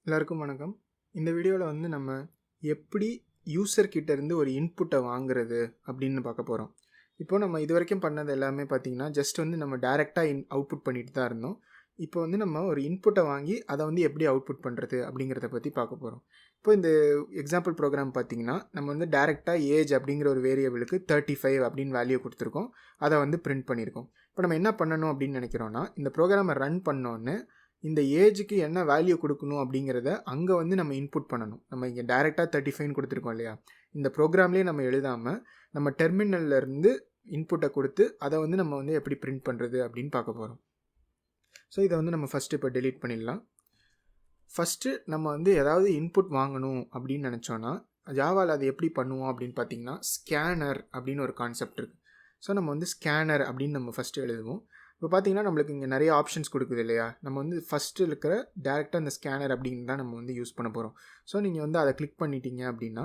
எல்லாருக்கும் வணக்கம். இந்த வீடியோவில் வந்து நம்ம எப்படி யூசர் கிட்ட இருந்து ஒரு இன்புட்டை வாங்குறது அப்படின்னு பார்க்க போகிறோம். இப்போ நம்ம இது வரைக்கும் பண்ணது எல்லாமே பார்த்தீங்கன்னா ஜஸ்ட் வந்து நம்ம டைரெக்டாக அவுட்புட் பண்ணிட்டு தான் இருந்தோம். இப்போ வந்து நம்ம ஒரு இன்புட்டை வாங்கி அதை வந்து எப்படி அவுட்புட் பண்ணுறது அப்படிங்கிறத பற்றி பார்க்க போகிறோம். இப்போ இந்த எக்ஸாம்பிள் ப்ரோக்ராம் பார்த்தீங்கன்னா நம்ம வந்து டைரெக்டாக ஏஜ் அப்படிங்கிற ஒரு வேரியபிளுக்கு 35 அப்படின்னு வேல்யூ கொடுத்துருக்கோம். அதை வந்து பிரிண்ட் பண்ணியிருக்கோம். இப்போ நம்ம என்ன பண்ணணும் அப்படின்னு நினைக்கிறோன்னா, இந்த ப்ரோக்ராமை ரன் பண்ணோன்னு இந்த ஏஜுக்கு என்ன வேல்யூ கொடுக்கணும் அப்படிங்கிறத அங்கே வந்து நம்ம இன்புட் பண்ணணும். நம்ம இங்கே டைரெக்டாக 35 கொடுத்துருக்கோம் இல்லையா, இந்த ப்ரோக்ராம்லேயே நம்ம எழுதாமல் நம்ம டெர்மினல்லேருந்து இன்புட்டை கொடுத்து அதை வந்து நம்ம வந்து எப்படி பிரிண்ட் பண்ணுறது அப்படின்னு பார்க்க போகிறோம். ஸோ இதை வந்து நம்ம ஃபஸ்ட்டு இப்போ டெலீட் பண்ணிடலாம். ஃபஸ்ட்டு நம்ம வந்து ஏதாவது இன்புட் வாங்கணும் அப்படின்னு நினச்சோன்னா ஜாவாவில் அது எப்படி பண்ணுவோம் அப்படின்னு பார்த்தீங்கன்னா, ஸ்கேனர் அப்படின்னு ஒரு கான்செப்ட் இருக்குது. ஸோ நம்ம வந்து ஸ்கேனர் அப்படின்னு நம்ம ஃபஸ்ட்டு எழுதுவோம். இப்போ பார்த்தீங்கன்னா நம்மளுக்கு இங்கே நிறைய ஆப்ஷன்ஸ் கொடுக்குது இல்லையா, நம்ம வந்து ஃபஸ்ட்டு இருக்கிற டேரெக்டாக இந்த ஸ்கேனர் அப்படின்னு தான் நம்ம வந்து யூஸ் பண்ண போகிறோம். ஸோ நீங்கள் வந்து அதை கிளிக் பண்ணிட்டீங்க அப்படின்னா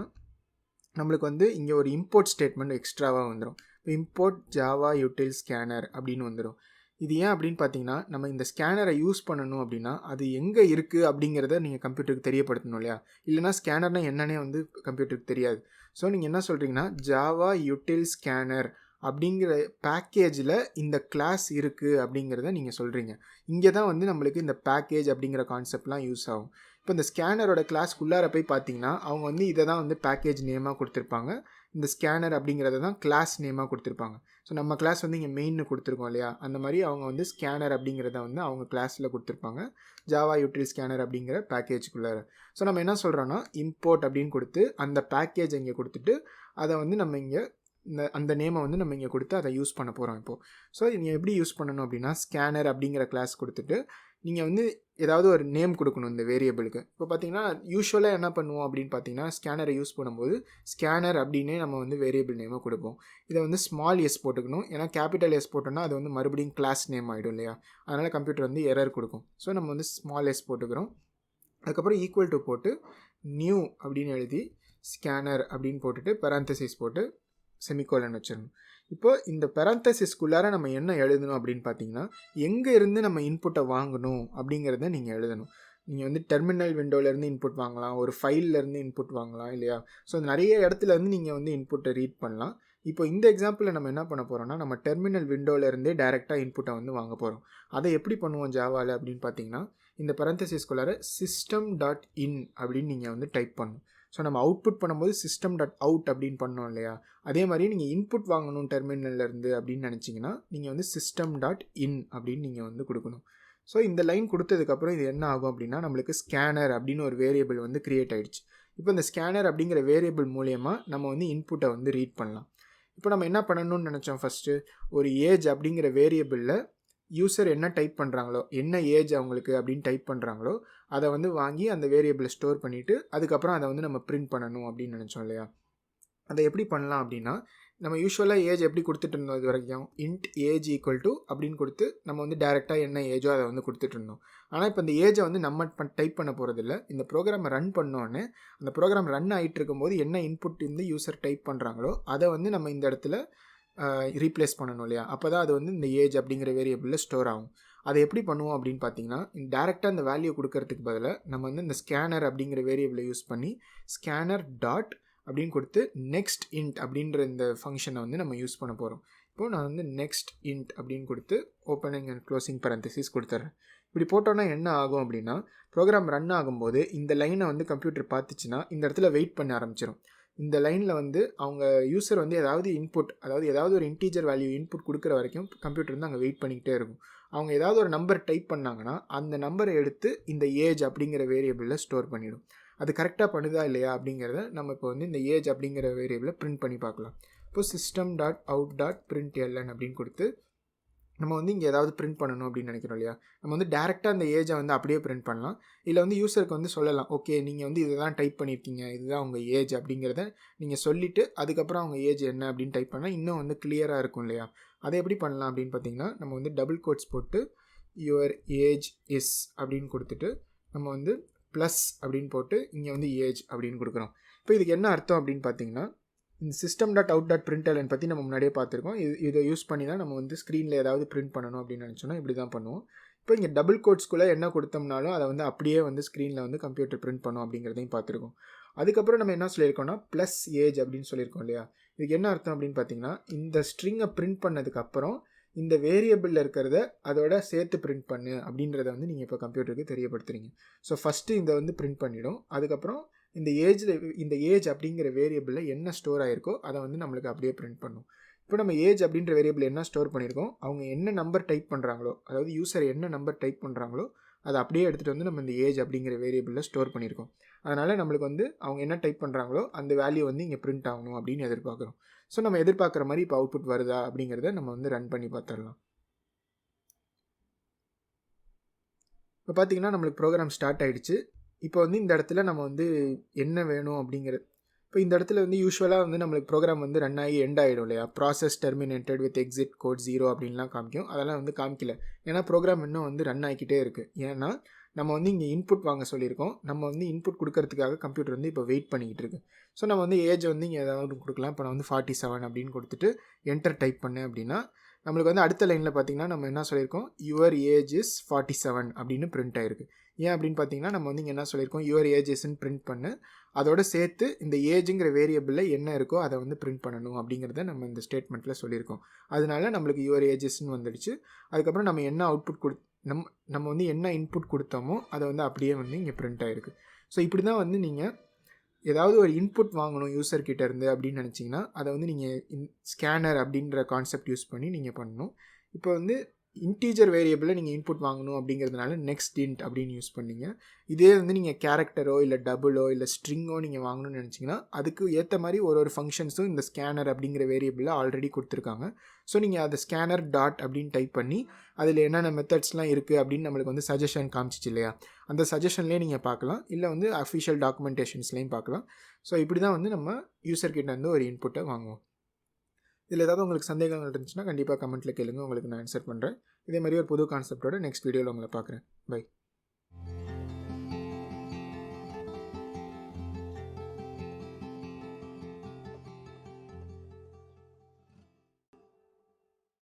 நம்மளுக்கு வந்து இங்கே ஒரு இம்போர்ட் ஸ்டேட்மெண்ட் எக்ஸ்ட்ராவாக வந்துடும். இப்போ இம்போர்ட் ஜாவா யூட்டில் ஸ்கேனர் அப்படின்னு வந்துடும். இது ஏன் அப்படின்னு பார்த்தீங்கன்னா, நம்ம இந்த ஸ்கேனரை யூஸ் பண்ணணும் அப்படின்னா அது எங்கே இருக்குது அப்படிங்கிறத நீங்கள் கம்ப்யூட்டருக்கு தெரியப்படுத்தணும் இல்லையா, இல்லைனா ஸ்கேனர்னால் என்னன்னே வந்து கம்ப்யூட்டருக்கு தெரியாது. ஸோ நீங்கள் என்ன சொல்கிறீங்கன்னா, ஜாவா யூட்டில் ஸ்கேனர் அப்படிங்கிற பேக்கேஜில் இந்த கிளாஸ் இருக்குது அப்படிங்கிறத நீங்கள் சொல்கிறீங்க. இங்கே தான் வந்து நம்மளுக்கு இந்த பேக்கேஜ் அப்படிங்கிற கான்செப்ட்லாம் யூஸ் ஆகும். இப்போ இந்த ஸ்கேனரோட கிளாஸ்க்குள்ளார போய் பார்த்தீங்கன்னா அவங்க வந்து இதை தான் வந்து பேக்கேஜ் நேமாக கொடுத்துருப்பாங்க. இந்த ஸ்கேனர் அப்படிங்கிறத தான் கிளாஸ் நேமாக கொடுத்துருப்பாங்க. ஸோ நம்ம கிளாஸ் வந்து இங்கே மெயின்னு கொடுத்துருக்கோம் இல்லையா, அந்த மாதிரி அவங்க வந்து ஸ்கேனர் அப்படிங்கிறத வந்து அவங்க கிளாஸில் கொடுத்துருப்பாங்க, ஜாவா யூட்டில் ஸ்கேனர் அப்படிங்கிற பேக்கேஜுக்குள்ளார. ஸோ நம்ம என்ன சொல்கிறோன்னா, இம்போர்ட் அப்படின்னு கொடுத்து அந்த பேக்கேஜ் இங்கே கொடுத்துட்டு அதை வந்து நம்ம இங்கே அந்த நேமை வந்து நம்ம இங்கே கொடுத்து அதை யூஸ் பண்ண போகிறோம் இப்போது. ஸோ நீங்கள் எப்படி யூஸ் பண்ணணும் அப்படின்னா, ஸ்கேனர் அப்படிங்கிற கிளாஸ் கொடுத்துட்டு நீங்கள் வந்து ஏதாவது ஒரு நேம் கொடுக்கணும் இந்த வேரியபிளுக்கு. இப்போ பார்த்தீங்கன்னா யூஸ்வலாக என்ன பண்ணுவோம் அப்படின்னு பார்த்தீங்கன்னா, ஸ்கேனரை யூஸ் பண்ணும்போது ஸ்கேனர் அப்படின்னே நம்ம வந்து வேரியபிள் நேமை கொடுப்போம். இதை வந்து ஸ்மால் எஸ் போட்டுக்கணும், ஏன்னா கேபிட்டல் எஸ் போட்டோன்னா அது வந்து மறுபடியும் கிளாஸ் நேம் ஆகிடும் இல்லையா, அதனால் கம்ப்யூட்டர் வந்து எரர் கொடுக்கும். ஸோ நம்ம வந்து ஸ்மால் எஸ் போட்டுக்கிறோம். அதுக்கப்புறம் ஈக்குவல் டு போட்டு நியூ அப்படின்னு எழுதி ஸ்கேனர் அப்படின்னு போட்டுட்டு பெராந்தசிஸ் போட்டு செமிகோலன் வச்சிடணும். இப்போ இந்த பெராந்தசிஸ்குள்ளார நம்ம என்ன எழுதணும் அப்படின்னு பார்த்தீங்கன்னா, எங்கே இருந்து நம்ம இன்புட்டை வாங்கணும் அப்படிங்கிறத நீங்கள் எழுதணும். நீங்கள் வந்து டெர்மினல் விண்டோலேருந்து இன்புட் வாங்கலாம், ஒரு ஃபைல்லேருந்து இன்புட் வாங்கலாம் இல்லையா. ஸோ நிறைய இடத்துல இருந்து நீங்கள் வந்து இன்புட்டை ரீட் பண்ணலாம். இப்போ இந்த எக்ஸாம்பிளில் நம்ம என்ன பண்ண போகிறோம்னா, நம்ம டெர்மினல் விண்டோலேருந்தே டைரெக்டாக இன்புட்டை வந்து வாங்க போகிறோம். அதை எப்படி பண்ணுவோம் ஜாவாவில் அப்படின்னு பார்த்தீங்கன்னா, இந்த பெராந்தசிஸ்குள்ளார system.in அப்படின்னு நீங்கள் வந்து டைப் பண்ணணும். ஸோ நம்ம அவுட்புட் பண்ணும்போது system.out அப்படின்னு பண்ணோம் இல்லையா, அதே மாதிரி நீங்கள் இன்புட் வாங்கணும் டெர்மினல்லேருந்து அப்படின்னு நினச்சிங்கன்னா நீங்கள் வந்து system.in அப்படின்னு நீங்கள் வந்து கொடுக்கணும். ஸோ இந்த லைன் கொடுத்ததுக்கப்புறம் இது என்ன ஆகும் அப்படின்னா, நம்மளுக்கு ஸ்கேனர் அப்படின்னு ஒரு வேரியபிள் வந்து க்ரியேட் ஆகிடுச்சு. இப்போ இந்த ஸ்கேனர் அப்படிங்கிற வேரியபிள் மூலயமா நம்ம வந்து இன்புட்டை வந்து ரீட் பண்ணலாம். இப்போ நம்ம என்ன பண்ணணும்னு நினச்சோம், ஃபஸ்ட்டு ஒரு ஏஜ் அப்படிங்கிற வேரியபிளில் யூசர் என்ன டைப் பண்ணுறாங்களோ, என்ன ஏஜ் அவங்களுக்கு அப்படின்னு டைப் பண்ணுறாங்களோ அதை வந்து வாங்கி அந்த வேரியபிளை ஸ்டோர் பண்ணிவிட்டு அதுக்கப்புறம் அதை வந்து நம்ம பிரிண்ட் பண்ணணும் அப்படின்னு நினச்சோம் இல்லையா. அதை எப்படி பண்ணலாம் அப்படின்னா, நம்ம யூஸ்வலாக ஏஜ் எப்படி கொடுத்துட்டு இருந்தோம் இது வரைக்கும், இன்ட் ஏஜ் ஈக்குவல் டு அப்படின்னு கொடுத்து நம்ம வந்து டேரெக்டாக என்ன ஏஜோ அதை வந்து கொடுத்துட்டு இருந்தோம். ஆனால் இப்போ இந்த ஏஜை வந்து நம்ம டைப் பண்ண போகிறதில்ல, இந்த ப்ரோக்ராமை ரன் பண்ணோன்னே அந்த ப்ரோக்ராம் ரன் ஆகிட்டு இருக்கும்போது என்ன இன்புட் வந்து யூசர் டைப் பண்ணுறாங்களோ அதை வந்து நம்ம இந்த இடத்துல ரீப்ளேஸ் பண்ணணும் இல்லையா, அப்போ தான் அது வந்து இந்த ஏஜ் அப்படிங்கிற வேரியபிளில் ஸ்டோர் ஆகும். அதை எப்படி பண்ணுவோம் அப்படின்னு பார்த்தீங்கன்னா, டேரெக்டாக இந்த வேல்யூ கொடுக்கறதுக்கு பதிலாக நம்ம வந்து இந்த ஸ்கேனர் அப்படிங்கிற வேரியபிளை யூஸ் பண்ணி ஸ்கேனர் டாட் அப்படின்னு கொடுத்து நெக்ஸ்ட் இன்ட் அப்படின்ற இந்த ஃபங்க்ஷனை வந்து நம்ம யூஸ் பண்ண போகிறோம். இப்போது நான் வந்து நெக்ஸ்ட் இன்ட் அப்படின்னு கொடுத்து ஓப்பனிங் அண்ட் க்ளோசிங் பரந்தசிஸ் கொடுத்துட்றேன். இப்படி போட்டோன்னா என்ன ஆகும் அப்படின்னா, ப்ரோக்ராம் ரன் ஆகும்போது இந்த லைனை வந்து கம்ப்யூட்டர் பார்த்துச்சுன்னா இந்த இடத்துல வெயிட் பண்ண ஆரம்பிச்சிடும். இந்த லைனில் வந்து அவங்க யூசர் வந்து ஏதாவது இன்புட், அதாவது ஏதாவது ஒரு இன்டீஜர் வேல்யூ இன்புட் கொடுக்குற வரைக்கும் கம்ப்யூட்டர் வந்து அங்கே வெயிட் பண்ணிக்கிட்டே இருக்கும். அவங்க ஏதாவது ஒரு நம்பர் டைப் பண்ணாங்கன்னா அந்த நம்பரை எடுத்து இந்த ஏஜ் அப்படிங்கிற வேரியபிளில் ஸ்டோர் பண்ணிடும். அது கரெக்டாக பண்ணுதா இல்லையா அப்படிங்கிறத நம்ம இப்போ வந்து இந்த ஏஜ் அப்படிங்கிற வேரியபிளை பிரிண்ட் பண்ணி பார்க்கலாம். இப்போ system.out.println அப்படின்னு கொடுத்து நம்ம வந்து இங்கே ஏதாவது பிரிண்ட் பண்ணணும் அப்படின்னு நினைக்கிறோம் இல்லையா, நம்ம வந்து டேரெக்டாக அந்த ஏஜை வந்து அப்படியே பிரிண்ட் பண்ணலாம். இல்லை வந்து யூசருக்கு வந்து சொல்லலாம், ஓகே நீங்கள் வந்து இதை தான் டைப் பண்ணியிருக்கீங்க, இதுதான் உங்கள் ஏஜ் அப்படிங்கிறத நீங்கள் சொல்லிவிட்டு அதுக்கப்புறம் அவங்க ஏஜ் என்ன அப்படின்னு டைப் பண்ணால் இன்னும் வந்து கிளியராக இருக்கும் இல்லையா. அதை எப்படி பண்ணலாம் அப்படின்னு பார்த்தீங்கன்னா, நம்ம வந்து டபுள் கோட்ஸ் போட்டு யுவர் ஏஜ் இஸ் அப்படின்னு கொடுத்துட்டு நம்ம வந்து ப்ளஸ் அப்படின்னு போட்டு இங்கே வந்து ஏஜ் அப்படின்னு கொடுக்குறோம். இப்போ இதுக்கு என்ன அர்த்தம் அப்படின்னு பார்த்தீங்கன்னா, இந்த system.out.println பற்றி நம்ம முன்னாடியே பார்த்துருக்கோம். இதை யூஸ் பண்ணி தான் நம்ம வந்து ஸ்க்ரீனில் ஏதாவது பிரிண்ட் பண்ணணும் அப்படின்னு நினச்சோன்னா இப்படி தான் பண்ணுவோம். இப்போ இங்கே டபுள் கோட்ஸ்குள்ளே என்ன கொடுத்தோம்னாலும் அதை வந்து அப்படியே வந்து ஸ்க்ரீனில் வந்து கம்ப்யூட்டர் பிரிண்ட் பண்ணும் அப்படிங்கிறதையும் பார்த்துருக்கோம். அதுக்கப்புறம் நம்ம என்ன சொல்லியிருக்கோம்னா ப்ளஸ் ஏஜ் அப்படின்னு சொல்லியிருக்கோம் இல்லையா. இதுக்கு என்ன அர்த்தம் அப்படின்னு பார்த்தீங்கன்னா, இந்த ஸ்ட்ரிங்கை பிரிண்ட் பண்ணதுக்கப்புறம் இந்த வேரியபிளில் இருக்கிறத அதோட சேர்த்து பிரிண்ட் பண்ணு அப்படின்றத வந்து நீங்கள் இப்போ கம்ப்யூட்டருக்கு தெரியப்படுத்துறீங்க. ஸோ ஃபஸ்ட்டு இதை வந்து பிரிண்ட் பண்ணிடும். அதுக்கப்புறம் இந்த ஏஜ் அப்படிங்கிற வேரியபிளில் என்ன ஸ்டோர் ஆகிருக்கோ அதை வந்து நம்மளுக்கு அப்படியே பிரிண்ட் பண்ணும். இப்போ நம்ம ஏஜ் அப்படின்ற வேரியபிள் என்ன ஸ்டோர் பண்ணியிருக்கோம், அவங்க என்ன நம்பர் டைப் பண்ணுறாங்களோ, அதாவது யூசர் என்ன நம்பர் டைப் பண்ணுறாங்களோ அதை அப்படியே எடுத்துகிட்டு வந்து நம்ம இந்த ஏஜ் அப்படிங்கிற வேரியபிளில் ஸ்டோர் பண்ணியிருக்கோம். அதனால் நம்மளுக்கு வந்து அவங்க என்ன டைப் பண்ணுறாங்களோ அந்த வேல்யூ வந்து இங்கே பிரிண்ட் ஆகணும் அப்படின்னு எதிர்பார்க்குறோம். ஸோ நம்ம எதிர்பார்க்குற மாதிரி இப்போ அவுட்புட் வருதா அப்படிங்கிறத நம்ம வந்து ரன் பண்ணி பார்த்துடலாம். இப்போ பார்த்தீங்கன்னா நம்மளுக்கு ப்ரோக்ராம் ஸ்டார்ட் ஆகிடுச்சு. இப்போ வந்து இந்த இடத்துல நம்ம வந்து என்ன வேணும் அப்படிங்கிறது, இப்போ இந்த இடத்துல வந்து யூஸ்வலாக வந்து நம்மளுக்கு ப்ரோக்ராம் வந்து ரன் ஆகி எண்ட் ஆகிடும் இல்லையா. Process terminated with exit code 0 அப்படின்லாம் காமிக்கும். அதெல்லாம் வந்து காமிக்கல, ஏன்னா ப்ரோக்ராம் இன்னும் வந்து ரன் ஆகிக்கிட்டே இருக்குது. ஏன்னா நம்ம வந்து இங்கே இன்புட் வாங்க சொல்லியிருக்கோம். நம்ம வந்து இன்புட் கொடுக்கறதுக்காக கம்ப்யூட்டர் வந்து இப்போ வெயிட் பண்ணிக்கிட்டு இருக்கு. ஸோ நம்ம வந்து ஏஜ் வந்து இங்கே ஏதாவது கொடுக்கலாம். இப்போ நான் வந்து 47 அப்படின்னு கொடுத்துட்டு என்டர் டைப் பண்ணேன் அப்படின்னா நம்மளுக்கு வந்து அடுத்த லைனில் பார்த்தீங்கன்னா நம்ம என்ன சொல்லியிருக்கோம், யுவர் ஏஜ் இஸ் 47 அப்படின்னு பிரிண்ட் ஆகிருக்கு. ஏன் அப்படின்னு பார்த்தீங்கன்னா நம்ம வந்து இங்கே என்ன சொல்லியிருக்கோம், யுவர் ஏஜ் இஸ்ன்னு பிரிண்ட் பண்ணு, அதோட சேர்த்து இந்த ஏஜுங்கிற வேரியபிளில் என்ன இருக்கோ அதை வந்து பிரிண்ட் பண்ணணும் அப்படிங்கிறத நம்ம இந்த ஸ்டேட்மெண்ட்டில் சொல்லியிருக்கோம். அதனால நம்மளுக்கு யுவர் ஏஜஸ்ன்னு வந்துடுச்சு. அதுக்கப்புறம் நம்ம என்ன அவுட்புட் நம்ம வந்து என்ன இன்புட் கொடுத்தோமோ அதை வந்து அப்படியே வந்து இங்கே பிரிண்ட் ஆகிருக்கு. ஸோ இப்படி தான் வந்து நீங்கள் ஏதாவது ஒரு இன்புட் வாங்கணும் யூசர்கிட்ட இருந்து அப்படின்னு நினச்சிங்கன்னா அதை வந்து நீங்கள் ஸ்கேனர் அப்படின்ற கான்செப்ட் யூஸ் பண்ணி நீங்கள் பண்ணணும். இப்போ வந்து இன்டீஜர் வேரியபிளில் நீங்கள் இன்புட் வாங்கணும் அப்படிங்கிறதுனால நெக்ஸ்ட் இன்ட் அப்படின்னு யூஸ் பண்ணிங்க. இதே வந்து நீங்கள் கேரக்டரோ இல்லை டபுளோ இல்லை ஸ்ட்ரிங்கோ நீங்கள் வாங்கணும்னு நினச்சிங்கன்னா அதுக்கு ஏற்ற மாதிரி ஒரு ஃபங்க்ஷன்ஸும் இந்த ஸ்கேனர் அப்படிங்கிற வேரியபிளில் ஆல்ரெடி கொடுத்துருக்காங்க. ஸோ நீங்கள் அதை ஸ்கேனர் டாட் அப்படின்னு டைப் பண்ணி அதில் என்னென்ன மெத்தட்ஸ்லாம் இருக்குது அப்படின்னு நம்மளுக்கு வந்து சஜஷன் காமிச்சிச்சு இல்லையா, அந்த சஜஷன்லேயே நீங்கள் பார்க்கலாம், இல்லை வந்து அஃபிஷியல் டாக்குமெண்டேஷன்ஸ்லேயும் பார்க்கலாம். ஸோ இப்படி தான் வந்து நம்ம யூசர்கிட்ட வந்து ஒரு இன்புட்டை வாங்குவோம். இதில் ஏதாவது உங்களுக்கு சந்தேகங்கள் இருந்துச்சுன்னா கண்டிப்பாக கமெண்ட்டில் கேளுங்க, உங்களுக்கு நான் ஆன்சர் பண்ணுறேன். இதே மாதிரி ஒரு புது கான்செப்டோட நெக்ஸ்ட் வீடியோவில் உங்களை பார்க்குறேன். பை.